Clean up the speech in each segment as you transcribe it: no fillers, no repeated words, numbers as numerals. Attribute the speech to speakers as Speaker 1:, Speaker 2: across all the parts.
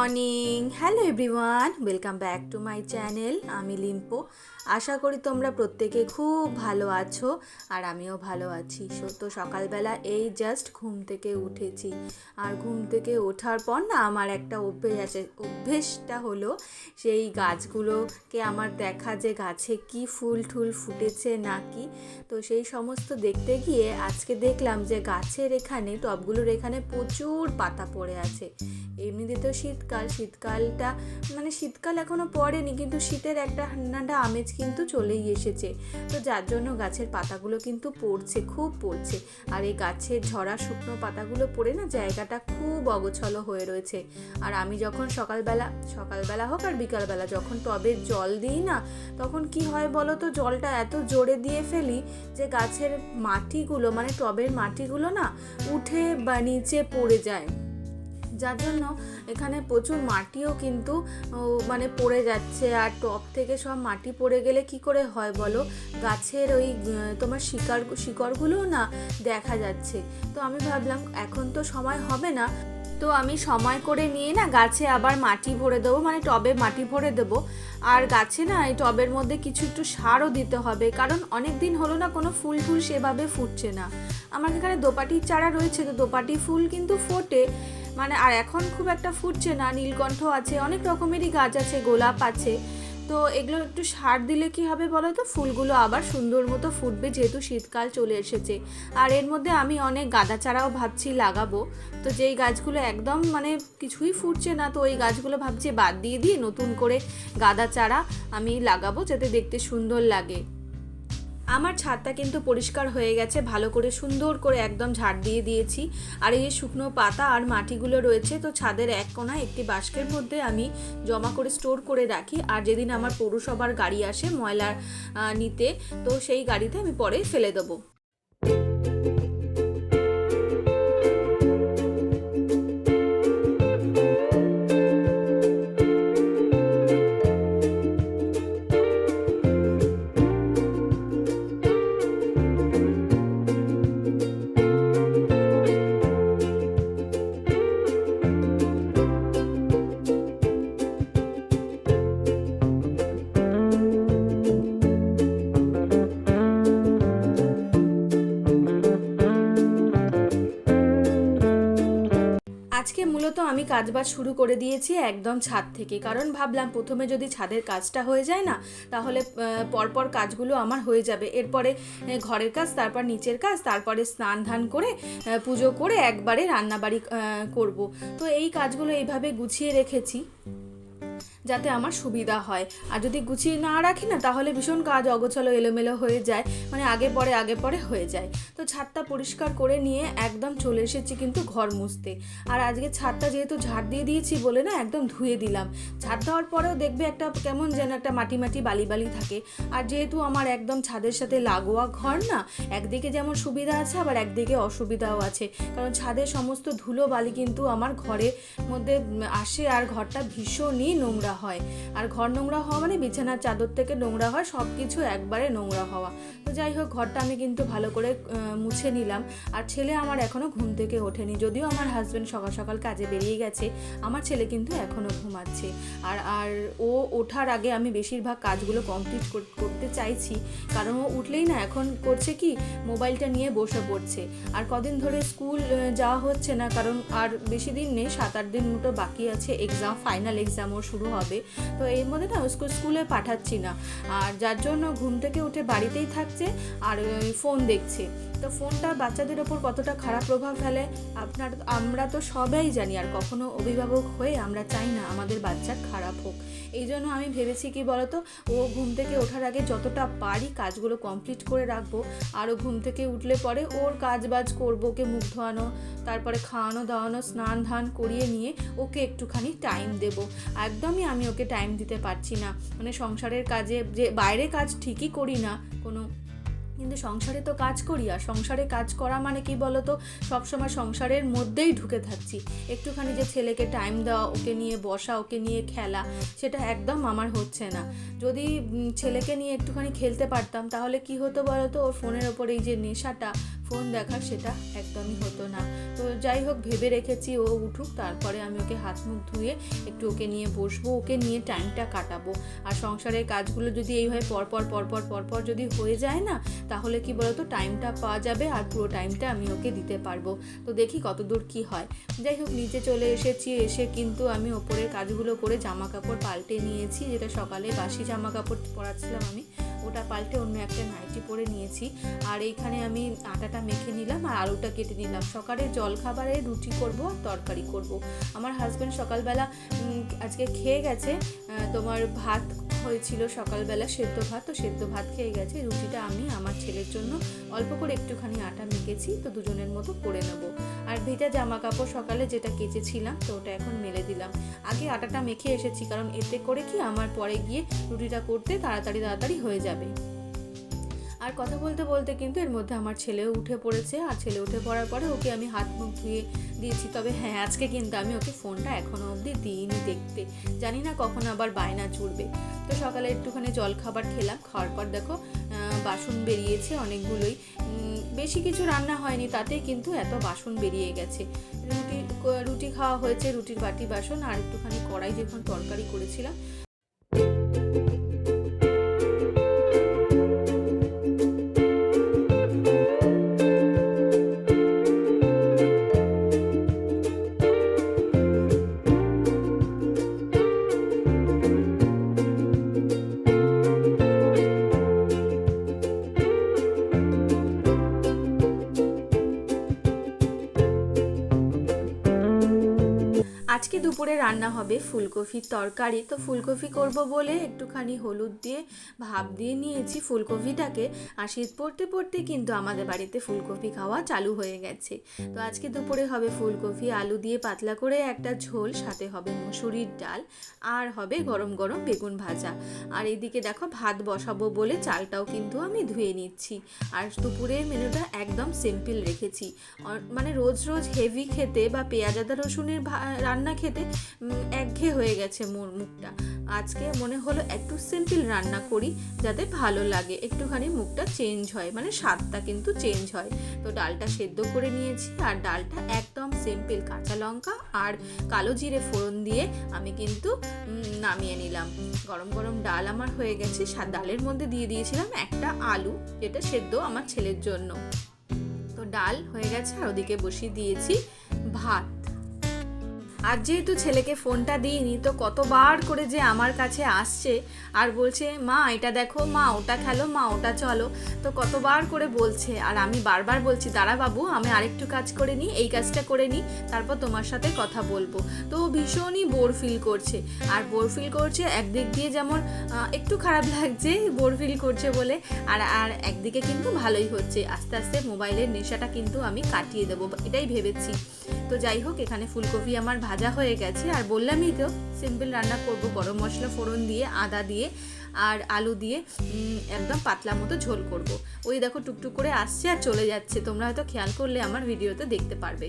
Speaker 1: Morning, hello everyone, welcome back to my channel. আমি লিম্পো। আশা করি তোমরা প্রত্যেকে খুব ভালো আছো আর আমিও ভালো আছি। তো সকালবেলা এই জাস্ট ঘুম থেকে উঠেছি। আর ঘুম থেকে ওঠার পর না আমার একটা অভ্যেস আছে। অভ্যেসটা হলো সেই গাছগুলোকে আমার দেখা, যে গাছে কি ফুল ঠুল ফুটেছে নাকি। তো সেই সমস্ত দেখতে গিয়ে আজকে দেখলাম যে গাছের এখানে, টবগুলোর এখানে প্রচুর পাতা পড়ে আছে। এমনিতে তো শীতকালটা মানে শীতকাল এখনও পড়েনি, কিন্তু শীতের একটা ঠান্ডা আমেজ কিন্তু চলেই এসেছে। তো যার জন্য গাছের পাতাগুলো কিন্তু পড়ছে, খুব পড়ছে। আর এই গাছের ঝরা শুকনো পাতাগুলো পড়ে না জায়গাটা খুব অগোছালো হয়ে রয়েছে। আর আমি যখন সকালবেলা হোক আর বিকালবেলা যখন টবে জল দিই না, তখন কি হয় বলো তো, জলটা এত জোরে দিয়ে ফেলি যে গাছের মাটিগুলো, মানে টবের মাটিগুলো না উঠে বা নিচে পড়ে যায়। যার জন্য এখানে প্রচুর মাটিও কিন্তু মানে পড়ে যাচ্ছে। আর টব থেকে সব মাটি পড়ে গেলে কি করে হয় বলো, গাছের ওই তোমার শিকড়গুলোও না দেখা যাচ্ছে। তো আমি ভাবলাম এখন তো সময় হবে না, তো আমি সময় করে নিয়ে না গাছে আবার মাটি ভরে দেবো, মানে টবে মাটি ভরে দেবো। আর গাছে না এই টবের মধ্যে কিছু একটু সারও দিতে হবে, কারণ অনেক দিন হলো না কোনো ফুল সেভাবে ফুটছে না। আমার এখানে দোপাটির চারা রয়েছে, তো দোপাটি ফুল কিন্তু ফোটে, মানে আর এখন খুব একটা ফুটছে না। নীলকণ্ঠ আছে, অনেক রকমেরই গাছ আছে, গোলাপ আছে। তো এগুলো একটু সার দিলে কি হবে বলো তো, ফুলগুলো আবার সুন্দর মতো ফুটবে, যেহেতু শীতকাল চলে এসেছে। আর এর মধ্যে আমি অনেক গাঁদা চারাও ভাবছি লাগাবো। তো যেই গাছগুলো একদম মানে কিছুই ফুটছে না, তো ওই গাছগুলো ভাবছি বাদ দিয়ে নতুন করে গাঁদা চারা আমি লাগাবো, যাতে দেখতে সুন্দর লাগে। আমার ছাদটা কিন্তু পরিষ্কার হয়ে গেছে, ভালো করে সুন্দর করে একদম ঝাড় দিয়ে দিয়েছি। আর এই যে শুকনো পাতা আর মাটিগুলো রয়েছে, তো ছাদের এক কোণায় একটি বাস্কের মধ্যে আমি জমা করে স্টোর করে রাখি। আর যেদিন আমার পৌরসভার গাড়ি আসে ময়লা নিতে, তো সেই গাড়িতে আমি পরে ফেলে দেবো। আজকে মূলত আমি কাজবাজ শুরু করে দিয়েছি একদম ছাদ থেকে, কারণ ভাবলাম প্রথমে যদি ছাদের কাজটা হয়ে যায় না, তাহলে পরপর কাজগুলো আমার হয়ে যাবে। এরপরে ঘরের কাজ, তারপর নিচের কাজ, তারপরে স্নান ধান করে পুজো করে একবারে রান্নাবাড়ি করব। তো এই কাজগুলো এইভাবে গুছিয়ে রেখেছি যাতে আমার সুবিধা হয়। আর যদি গুছিয়ে না রাখি না, তাহলে ভীষণ কাজ অগোছালো এলোমেলো হয়ে যায়, মানে আগে পরে হয়ে যায়। তো ছাদটা পরিষ্কার করে নিয়ে একদম চলে এসেছি কিন্তু ঘর মুছতে। আর আজকে ছাদটা যেহেতু ঝাড় দিয়ে দিয়েছি বলে না একদম ধুয়ে দিলাম। ঝাড় দেওয়ার পরেও দেখবে একটা কেমন যেন একটা মাটি বালি থাকে। আর যেহেতু আমার একদম ছাদের সাথে লাগোয়া ঘর না, একদিকে যেমন সুবিধা আছে আবার একদিকে অসুবিধাও আছে, কারণ ছাদের সমস্ত ধুলো বালি কিন্তু আমার ঘরের মধ্যে আসে আর ঘরটা ভীষণই নোংরা হয়। আর ঘর নোংরা হওয়া মানে বিছানার চাদর থেকে নোংরা হয়, সব কিছু একবারে নোংরা হওয়া। তো যাই হোক, ঘরটা আমি কিন্তু ভালো করে মুছে নিলাম। আর ছেলে আমার এখনও ঘুম থেকে ওঠেনি, যদিও আমার হাজব্যান্ড সকাল সকাল কাজে বেরিয়ে গেছে, আমার ছেলে কিন্তু এখনও ঘুমাচ্ছে। আর ও ওঠার আগে আমি বেশিরভাগ কাজগুলো কমপ্লিট করতে চাইছি, কারণ ও উঠলেই না এখন করছে কি, মোবাইলটা নিয়ে বসে পড়ছে। আর কদিন ধরে স্কুল যাওয়া হচ্ছে না, কারণ আর বেশি দিন নেই, 7-8 দিন মতো বাকি আছে এক্সাম, ফাইনাল এক্সামও শুরু হবে। তো এর মধ্যে না স্কুলে পাঠাচ্ছি না, আর যার জন্য ঘুম থেকে উঠে বাড়িতেই থাকছে আর ফোন দেখছে। তো ফোনটা বাচ্চাদের ওপর কতটা খারাপ প্রভাব ফেলে আমরা তো সবাই জানি। আর কখনো অভিভাবক হয়ে আমরা চাই না আমাদের বাচ্চা খারাপ হোক। এই জন্য আমি ভেবেছি কি বলতো, ও ঘুম থেকে ওঠার আগে যতটা পারি কাজগুলো কমপ্লিট করে রাখবো। আর ও ঘুম থেকে উঠলে পরে ওর কাজবাজ করবো, ওকে মুখ ধোয়ানো, তারপরে খাওয়ানো দাওয়ানো, স্নান ধান করিয়ে নিয়ে ওকে একটুখানি টাইম দেবো। একদমই আমি ওকে টাইম দিতে পারছি না, মানে সংসারের কাজে, যে বাইরে কাজ ঠিকই করি না কোনো, কিন্তু সংসারে তো কাজ করি। আর সংসারে কাজ করা মানে কি বলতো, সবসময় সংসারের মধ্যেই ঢুকে থাকছি। একটুখানি যে ছেলেকে টাইম দেওয়া, ওকে নিয়ে বসা, ওকে নিয়ে খেলা, সেটা একদম আমার হচ্ছে না। যদি ছেলেকে নিয়ে একটুখানি খেলতে পারতাম, তাহলে কি হতো বলতো, ওর ফোনের ওপর এই যে নেশাটা, ফোন দেখার, সেটা একদমই হতো না। তো যাই হোক ভেবে রেখেছি ও উঠুক, তারপরে আমি ওকে হাত মুখ ধুয়ে একটু ওকে নিয়ে বসবো, ওকে নিয়ে টাইমটা কাটাবো। আর সংসারের কাজগুলো যদি এইভাবে পরপর যদি হয়ে যায় না, তাহলে কি বলতো টাইমটা পাওয়া যাবে আর পুরো টাইমটা আমি ওকে দিতে পারবো। তো দেখি কতদূর কি হয়। যাই হোক নিচে চলে এসেছি, এসে কিন্তু আমি ওপরের কাজগুলো করে জামা কাপড় পাল্টে নিয়েছি, যেটা সকালে বাসি জামা কাপড় পরাচ্ছিলাম আমি, ওটা পাল্টে অন্য একটা নাইটি পরে নিয়েছি। আর এইখানে আমি আটাটা মেখে নিলাম আর আলুটা কেটে নিলাম। সকালে জলখাবারে রুটি করব আর তরকারি করব। আমার হাজব্যান্ড সকালবেলা আজকে খেয়ে গেছে, তোমার ভাত হয়েছিল সকালবেলা, সেদ্ধ ভাত, তো সেদ্ধ ভাত খেয়ে গেছে। রুটিটা আমি আমার ছেলের জন্য অল্প করে একটুখানি আটা মেখেছি, তো দুজনের মতো করে নেব। আর ভেজা জামা কাপড় সকালে যেটা কেচেছিলাম, তো ওটা এখন মেলে দিলাম। আগে আটাটা মেখে এসেছি, কারণ এতে করে কি আমার পরে গিয়ে রুটিটা করতে তাড়াতাড়ি হয়ে যাবে। আর কথা বলতে বলতে কিন্তু এর মধ্যে আমার ছেলেও উঠে পড়েছে, আর ছেলে উঠে পড়ার পরে ওকে আমি হাত মুখ ধুয়ে দিয়েছি। তবে হ্যাঁ, আজকে কিন্তু আমি ওকে ফোনটা এখনও অবধি দিইনি দেখতে, জানি না কখন আবার বায়না চুড়বে। তো সকালে একটুখানি জলখাবার খেলাম, খাওয়ার পর দেখো বাসন বেরিয়েছে অনেকগুলোই, বেশি কিছু রান্না হয়নি, তাতেই কিন্তু এত বাসন বেরিয়ে গেছে। রুটি খাওয়া হয়েছে, রুটির বাটি বাসন, আর একটুখানি কড়াই যখন তরকারি করেছিলাম। আজকে দুপুরে রান্না হবে ফুলকপির তরকারি। তো ফুলকপি করব বলে একটুখানি হলুদ দিয়ে ভাপ দিয়ে নিয়েছি ফুলকপিটাকে। আর শীত পড়তে পড়তে কিন্তু আমাদের বাড়িতে ফুলকপি খাওয়া চালু হয়ে গেছে। তো আজকে দুপুরে হবে ফুলকপি আলু দিয়ে পাতলা করে একটা ঝোল, সাথে হবে মুসুরির ডাল, আর হবে গরম গরম বেগুন ভাজা। আর এদিকে দেখো ভাত বসাবো বলে চালটাও কিন্তু আমি ধুয়ে নিচ্ছি। আর দুপুরের মেনুটা একদম সিম্পল রেখেছি, মানে রোজ রোজ হেভি খেতে বা পেঁয়াজ আদা রসুনের রান্না খেতে একঘেয়ে হয়ে গেছে মোর মুখটা। আজকে মনে হলো একটু সিম্পল রান্না করি, যাতে ভালো লাগে, একটুখানি মুখটা চেঞ্জ হয়, মানে স্বাদটা কিন্তু চেঞ্জ হয়। তো ডালটা সেদ্ধ করে নিয়েছি, আর ডালটা একদম সিম্পল কাঁচা লঙ্কা আর কালো জিরে ফোড়ন দিয়ে আমি কিন্তু নামিয়ে নিলাম। গরম গরম ডাল আমার হয়ে গেছে। ডালের মধ্যে দিয়ে দিয়েছিলাম একটা আলু, যেটা সেদ্ধ আমার ছেলের জন্য। তো ডাল হয়ে গেছে, আর ওদিকে বসিয়ে দিয়েছি ভাত। আর যেহেতু ছেলেকে ফোনটা দিইনি, তো কতবার করে যে আমার কাছে আসছে আর বলছে মা এটা দেখো, মা ওটা খেলো, মা ওটা চলো, তো কতবার করে বলছে। আর আমি বারবার বলছি দাঁড়া বাবু, আমি আরেকটু কাজ করে নিই, এই কাজটা করে নিই, তারপর তোমার সাথে কথা বলবো। তো ভীষণই বোর ফিল করছে। আর বোর ফিল করছে একদিক দিয়ে যেমন একটু খারাপ লাগছে বোর ফিল করছে বলে, আর একদিকে কিন্তু ভালোই হচ্ছে। আস্তে আস্তে মোবাইলের নেশাটা কিন্তু আমি কাটিয়ে দেবো, এটাই ভেবেছি। তো যাই হোক, এখানে ফুলকপি আমার ভাজা হয়ে গেছে। আর বললামই তো সিম্পল রান্না করব, গরম মশলা ফোড়ন দিয়ে, আদা দিয়ে আর আলু দিয়ে একদম পাতলা মতো ঝোল করব। ওই দেখো টুকটুক করে আসছে আর চলে যাচ্ছে, তোমরা হয়তো খেয়াল করলে আমার ভিডিওতে দেখতে পারবে।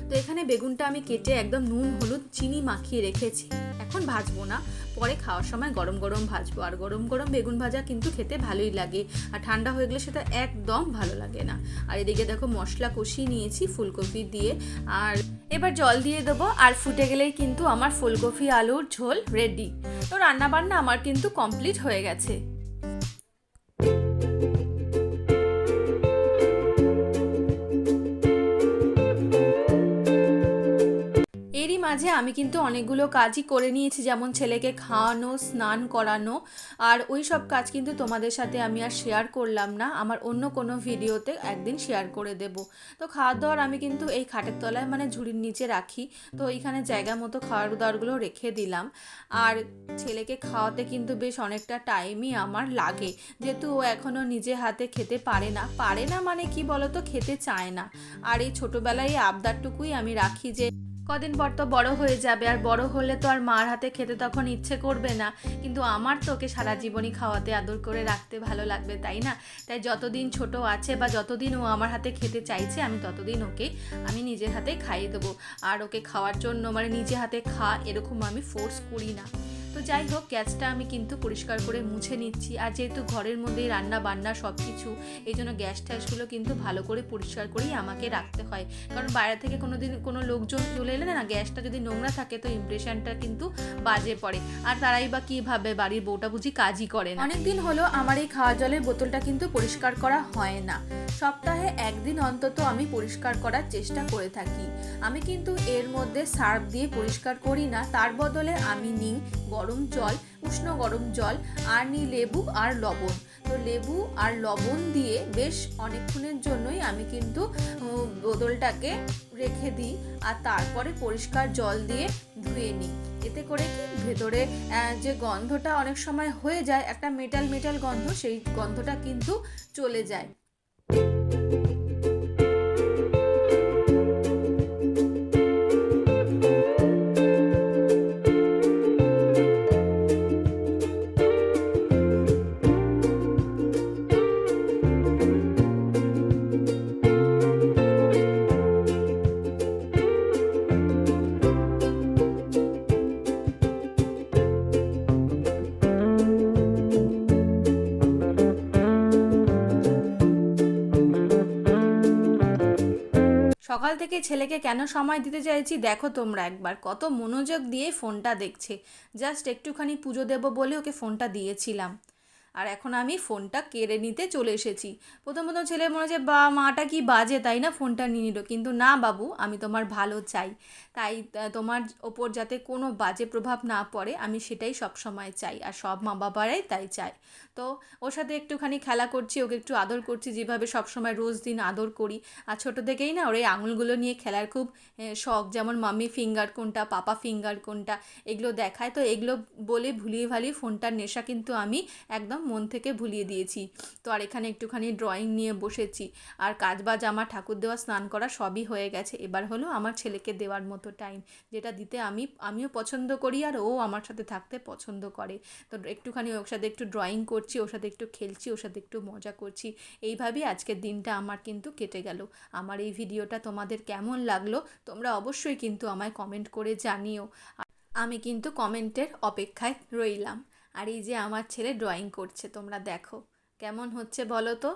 Speaker 1: তো এখানে বেগুনটা আমি কেটে একদম নুন হলুদ চিনি মাখিয়ে রেখেছি। এখন ভাজবো না, পরে খাওয়ার সময় গরম গরম ভাজবো। আর গরম গরম বেগুন ভাজা কিন্তু খেতে ভালোই লাগে, আর ঠান্ডা হয়ে গেলে সেটা একদম ভালো লাগে না। আর এদিকে দেখো মশলা কষিয়ে নিয়েছি ফুলকপি দিয়ে, আর এবার জল দিয়ে দেবো। আর ফুটে গেলেই কিন্তু আমার ফুলকপি আলুর ঝোল রেডি। তো রান্না বান্না আমার কিন্তু কমপ্লিট হয়ে গেছে। এরই মাঝে আমি কিন্তু অনেকগুলো কাজই করে নিয়েছি, যেমন ছেলেকে খাওয়ানো, স্নান করানো, আর ওই সব কাজ কিন্তু তোমাদের সাথে আমি আর শেয়ার করলাম না, আমার অন্য কোনো ভিডিওতে একদিন শেয়ার করে দেব। তো খাওয়ার দাওয়ার আমি কিন্তু এই খাটের তলায় মানে ঝুড়ির নিচে রাখি, তো এইখানে জায়গা মতো খাওয়ার দাওয়ারগুলো রেখে দিলাম। আর ছেলেকে খাওয়াতে কিন্তু বেশ অনেকটা টাইমই আমার লাগে, যেহেতু ও এখনও নিজে হাতে খেতে পারে না মানে কি বলতো, খেতে চায় না। আর এই ছোটোবেলায় আবদারটুকুই আমি রাখি যে কদিন পর তো বড় হয়ে যাবে, আর বড় হলে তো আর মার হাতে খেতে তখন ইচ্ছে করবে না, কিন্তু আমার তো ওকে সারা জীবনই খাওয়াতে আদর করে রাখতে ভালো লাগবে, তাই না? তাই যতদিন ছোট আছে বা যতদিন ও আমার হাতে খেতে চাইছে, আমি ততদিন ওকে আমি নিজের হাতে খাইয়ে দেবো। আর ওকে খাওয়ার জন্য মানে নিজে হাতে এরকম আমি ফোর্স করি না। তো যাই হোক, গ্যাসটা আমি কিন্তু পরিষ্কার করে মুছে নিচ্ছি। আর যেহেতু ঘরের মধ্যেই রান্না বান্না সব কিছু, এই জন্য গ্যাস ট্যাসগুলো কিন্তু ভালো করে পরিষ্কার করেই আমাকে রাখতে হয়। কারণ বাইরে থেকে কোনো লোকজন চলে এলে না, গ্যাসটা যদি নোংরা থাকে তো ইমপ্রেশনটা কিন্তু বাজে পড়ে। আর তারাই বা কী ভাবে, বাড়ির বউটা বুঝি কাজই করে না। অনেকদিন হলো আমার এই খাওয়া জলের বোতলটা কিন্তু পরিষ্কার করা হয় না। সপ্তাহে একদিন অন্তত আমি পরিষ্কার করার চেষ্টা করে থাকি। আমি কিন্তু এর মধ্যে সার্ফ দিয়ে পরিষ্কার করি না, তার বদলে আমি নিই গরম জল, উষ্ণ গরম জল, আর নিই লেবু আর লবণ। তো লেবু আর লবণ দিয়ে বেশ অনেকক্ষণের জন্যই আমি কিন্তু বোতলটাকে রেখে দিই, আর তারপরে পরিষ্কার জল দিয়ে ধুয়ে নিই। এতে করে কি ভেতরে যে গন্ধটা অনেক সময় হয়ে যায়, একটা মেটাল মেটাল গন্ধ, সেই গন্ধটা কিন্তু চলে যায়। সকাল থেকে ছেলেকে কেন সময় দিতে চাইছি দেখো তোমরা একবার, কত মনোযোগ দিয়ে ফোনটা দেখছে। জাস্ট একটুখানি পুজো দেবো বলে ওকে ফোনটা দিয়েছিলাম, আর এখন আমি ফোনটা কেড়ে নিতে চলে এসেছি। প্রথম ছেলে মনে হচ্ছে বা মাটা কি বাজে, তাই না ফোনটা নিয়ে নিল। কিন্তু না বাবু, আমি তোমার ভালো চাই, তাই তোমার ওপর যাতে কোনো বাজে প্রভাব না পড়ে, আমি সেটাই সব সময় চাই, আর সব মা বাবারাই তাই চায়। তো ওর সাথে একটুখানি খেলা করছি, ওকে একটু আদর করছি, যেভাবে সবসময় রোজ দিন আদর করি। আর ছোটো থেকেই না ওর এই আঙুলগুলো নিয়ে খেলার খুব শখ, যেমন মাম্মি ফিঙ্গার কোনটা, পাপা ফিঙ্গার কোনটা, এগুলো দেখায়। তো এগুলো বলে ভুলিয়ে ভালিয়ে ফোনটার নেশা কিন্তু আমি একদম মন থেকে ভুলিয়ে দিয়েছি। তো আর এখানে একটুখানি ড্রয়িং নিয়ে বসেছি, আর কাজবাজ আমার ঠাকুর দেওয়া, স্নান করা সবই হয়ে গেছে। এবার হলো আমার ছেলেকে দেওয়ার মতো টাইম, যেটা দিতে আমিও পছন্দ করি, আর ও আমার সাথে থাকতে পছন্দ করে। তো একটুখানি ওর সাথে একটু ড্রয়িং করছি, ওর সাথে একটু খেলছি, ওর সাথে একটু মজা করছি। এইভাবেই আজকের দিনটা আমার কিন্তু কেটে গেল। আমার এই ভিডিওটা তোমাদের কেমন লাগলো তোমরা অবশ্যই কিন্তু আমায় কমেন্ট করে জানিও। আমি কিন্তু কমেন্টের অপেক্ষায় রইলাম। আর এই যে আমার ছেলে ড্রয়িং করছে, তোমরা দেখো কেমন হচ্ছে বলো তো।